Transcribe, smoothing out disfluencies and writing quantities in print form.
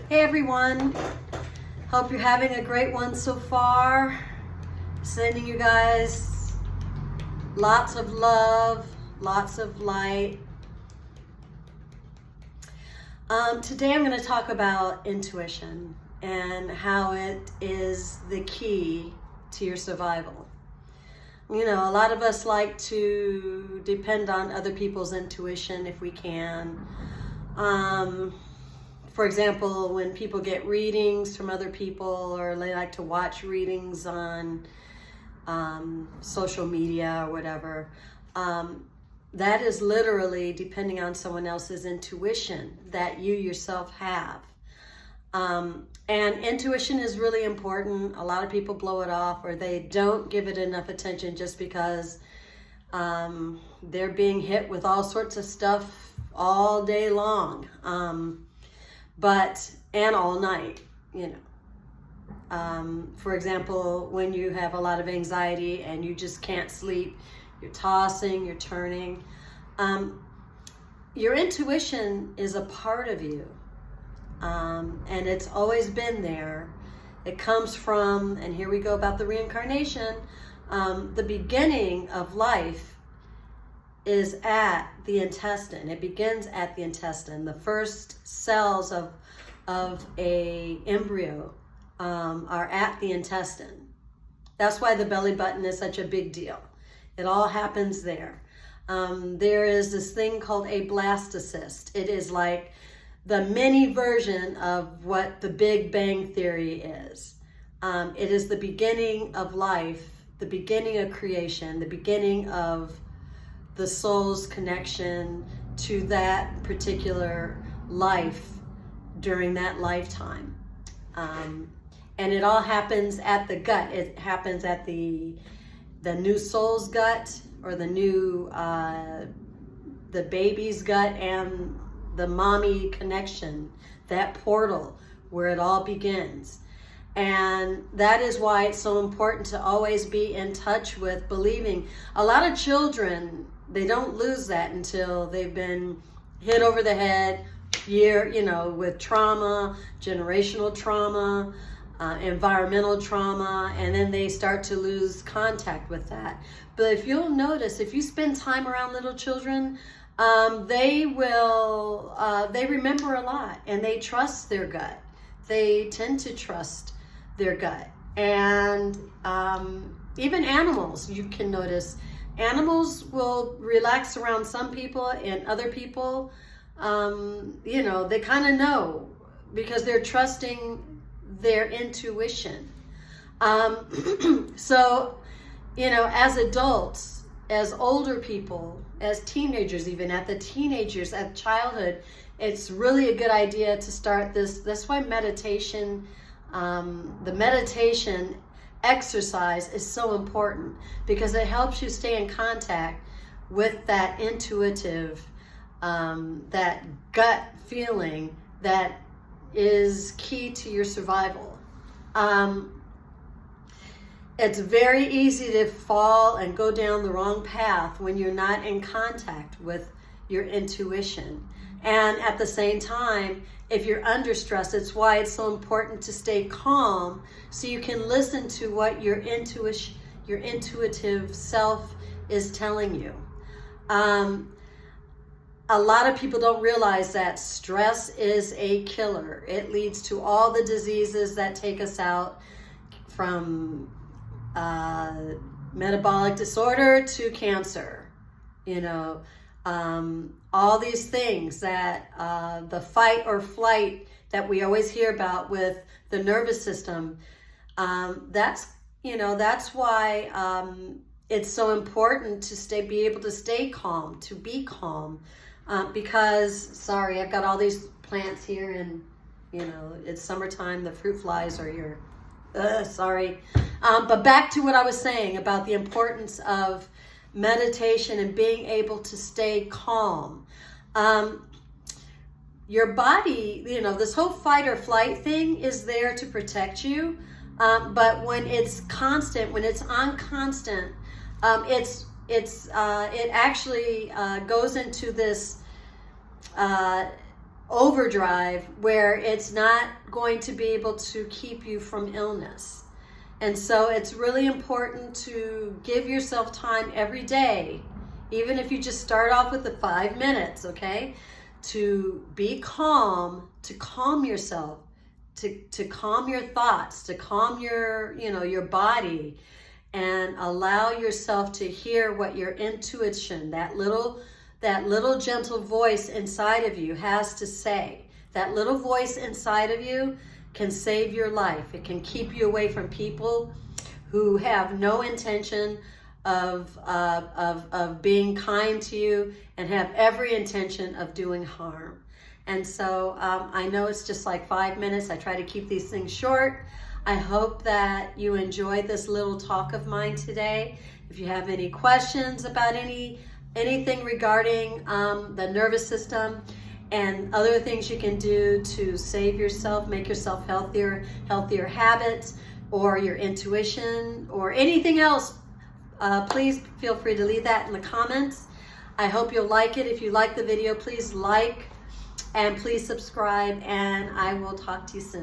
Hey everyone, hope you're having a great one so far. Sending you guys lots of love, lots of light. Today I'm going to talk about intuition and how it is the key to your survival. You know, a lot of us like to depend on other people's intuition if we can. For example, when people get readings from other people, or they like to watch readings on social media or whatever, that is literally depending on someone else's intuition that you yourself have. And intuition is really important. A lot of people blow it off, or they don't give it enough attention just because they're being hit with all sorts of stuff all day long. And all night, you know. For example, when you have a lot of anxiety and you just can't sleep, you're tossing, you're turning. Your intuition is a part of you, and it's always been there. It comes from, and here we go about the reincarnation, the beginning of life is at the intestine. It begins at the intestine. The first cells of a embryo are at the intestine. That's why the belly button is such a big deal. It all happens there. There is this thing called a blastocyst. It is like the mini version of what the Big Bang Theory is. It is the beginning of life, the beginning of creation, the beginning of the soul's connection to that particular life during that lifetime. And it all happens at the gut. It happens at the new soul's gut, or the new, the baby's gut, and the mommy connection, that portal where it all begins. And that is why it's so important to always be in touch with believing. A lot of children, they don't lose that until they've been hit over the head, with trauma, generational trauma, environmental trauma, and then they start to lose contact with that. But if you'll notice, if you spend time around little children, they remember a lot, and they trust their gut. They tend to trust their gut. And even animals, you can notice, animals will relax around some people, and other people, they kind of know because they're trusting their intuition. So, as adults, as older people, as teenagers, even at childhood, it's really a good idea to start this. That's why meditation, the meditation exercise is so important, because it helps you stay in contact with that intuitive, that gut feeling that is key to your survival. It's very easy to fall and go down the wrong path when you're not in contact with your intuition. And at the same time, if you're under stress, it's why it's so important to stay calm, so you can listen to what your intuitive self is telling you. A lot of people don't realize that stress is a killer. It leads to all the diseases that take us out, from metabolic disorder to cancer. All these things that the fight or flight that we always hear about with the nervous system. That's why it's so important to be able to stay calm, to be calm. Because, sorry, I've got all these plants here, and it's summertime, the fruit flies are here. Sorry. But back to what I was saying about the importance of meditation and being able to stay calm. Your body, this whole fight or flight thing is there to protect you. But when it's constant, when it's on constant, it actually goes into this overdrive where it's not going to be able to keep you from illness. And so it's really important to give yourself time every day, even if you just start off with the 5 minutes, okay, to be calm, to calm yourself, to calm your thoughts, to calm your, your body, and allow yourself to hear what your intuition, that little gentle voice inside of you has to say. That little voice inside of you can save your life. It can keep you away from people who have no intention of being kind to you and have every intention of doing harm. And so I know it's just like 5 minutes. I try to keep these things short. I hope that you enjoyed this little talk of mine today. If you have any questions about anything regarding the nervous system and other things you can do to save yourself, make yourself healthier habits, or your intuition, or anything else, please feel free to leave that in the comments. I hope you'll like it. If you like the video, please like and please subscribe, and I will talk to you soon.